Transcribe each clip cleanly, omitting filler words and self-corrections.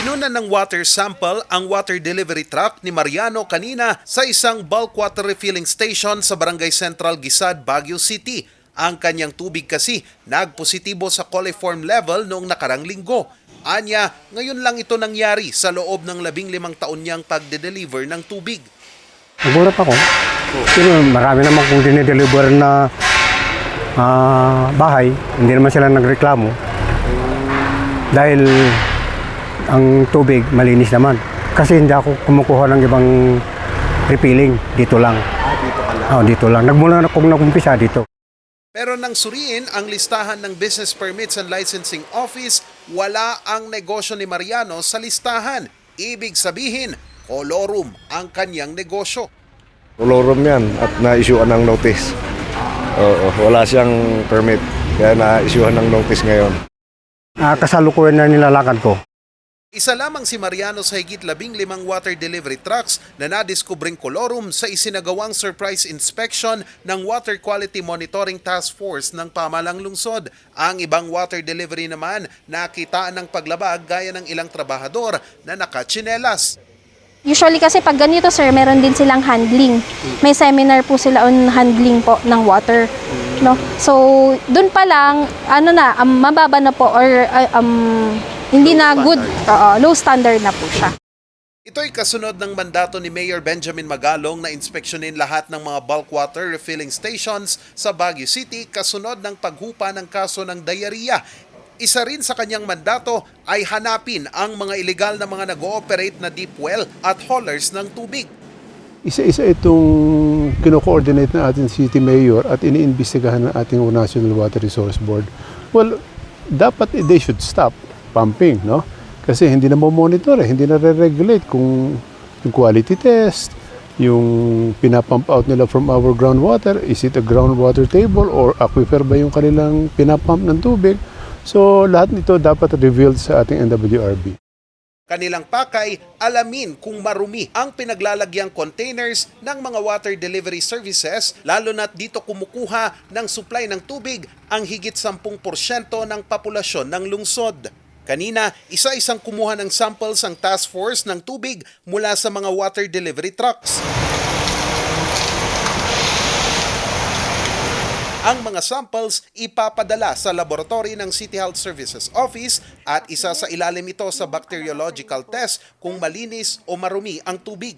Kinunan ng water sample ang water delivery truck ni Mariano kanina sa isang bulk water refilling station sa Barangay Central, Gisad, Baguio City. Ang kanyang tubig kasi nagpositibo sa coliform level noong nakarang linggo. Anya, ngayon lang ito nangyari sa loob ng 15 taon niyang pagde-deliver ng tubig. Nagulat ako. Pero marami naman kung dinideliver na bahay, hindi naman sila nagreklamo. Dahil ang tubig malinis naman. Kasi hindi ako kumukuha ng ibang refilling. Dito lang. Dito ka lang? Dito lang. Nagmula akong nagumpisa dito. Pero nang suriin ang listahan ng Business Permits and Licensing Office, wala ang negosyo ni Mariano sa listahan. Ibig sabihin, kolorum ang kanyang negosyo. Kolorum yan at na-issuean ng notice. Wala siyang permit, kaya na-issuean ng notice ngayon. Kasalukuyan na nilalakad ko. Isa lamang si Mariano sa higit 15 water delivery trucks na nadiskubring kolorum sa isinagawang surprise inspection ng Water Quality Monitoring Task Force ng Pamahalang Lungsod. Ang ibang water delivery naman nakitaan ng paglabag gaya ng ilang trabahador na nakatsinelas. Usually kasi pag ganito sir, meron din silang handling. May seminar po sila on handling po ng water. No? So, dun pa lang, mababa na po or hindi na good, low standard na po siya. Ito'y kasunod ng mandato ni Mayor Benjamin Magalong na inspeksyonin lahat ng mga bulk water refilling stations sa Baguio City kasunod ng paghupa ng kaso ng diarrhea. Isa rin sa kanyang mandato ay hanapin ang mga illegal na mga nag-ooperate na deep well at haulers ng tubig. Isa-isa itong kino-coordinate na ating City Mayor at iniimbestigahan ng ating National Water Resource Board. Well, dapat they should stop pumping, no? Kasi hindi na mo-monitor, hindi na re-regulate kung yung quality test, yung pinapump out nila from our groundwater, is it a groundwater table or aquifer ba yung kanilang pinapump ng tubig? So, lahat nito dapat revealed sa ating NWRB. Kanilang pakay, alamin kung marumi ang pinaglalagyang containers ng mga water delivery services, lalo na't dito kumukuha ng supply ng tubig ang higit 10% ng populasyon ng lungsod. Kanina, isa-isang kumuha ng samples ang task force ng tubig mula sa mga water delivery trucks. Ang mga samples ipapadala sa laboratory ng City Health Services Office at isa sa ilalim ito sa bacteriological test kung malinis o marumi ang tubig.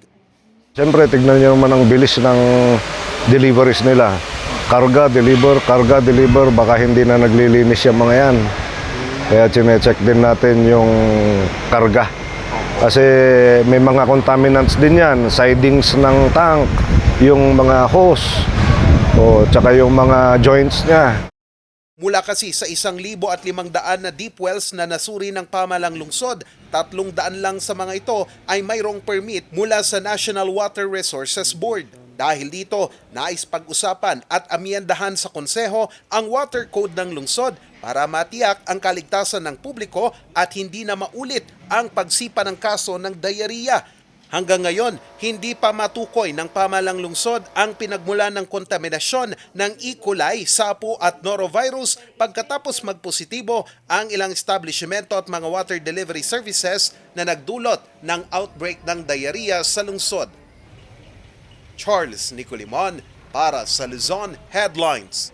Siyempre, tignan niyo naman ang bilis ng deliveries nila. Karga, deliver, baka hindi na naglilinis yung mga yan. Kaya chinecheck din natin yung karga. Kasi may mga contaminants din yan, sidings ng tank, yung mga hose, tsaka yung mga joints niya. Mula kasi sa 1,500 na deep wells na nasuri ng pamahalang lungsod, 300 lang sa mga ito ay mayroong permit mula sa National Water Resources Board. Dahil dito, nais pag-usapan at amyendahan sa konseho ang water code ng lungsod para matiyak ang kaligtasan ng publiko at hindi na maulit ang pagsipa ng kaso ng diarrhea. Hanggang ngayon, hindi pa matukoy ng pamahalang lungsod ang pinagmulan ng kontaminasyon ng E. coli, sapo at norovirus pagkatapos magpositibo ang ilang establishmento at mga water delivery services na nagdulot ng outbreak ng diarrhea sa lungsod. Charles Nicolimon para sa Luzon Headlines.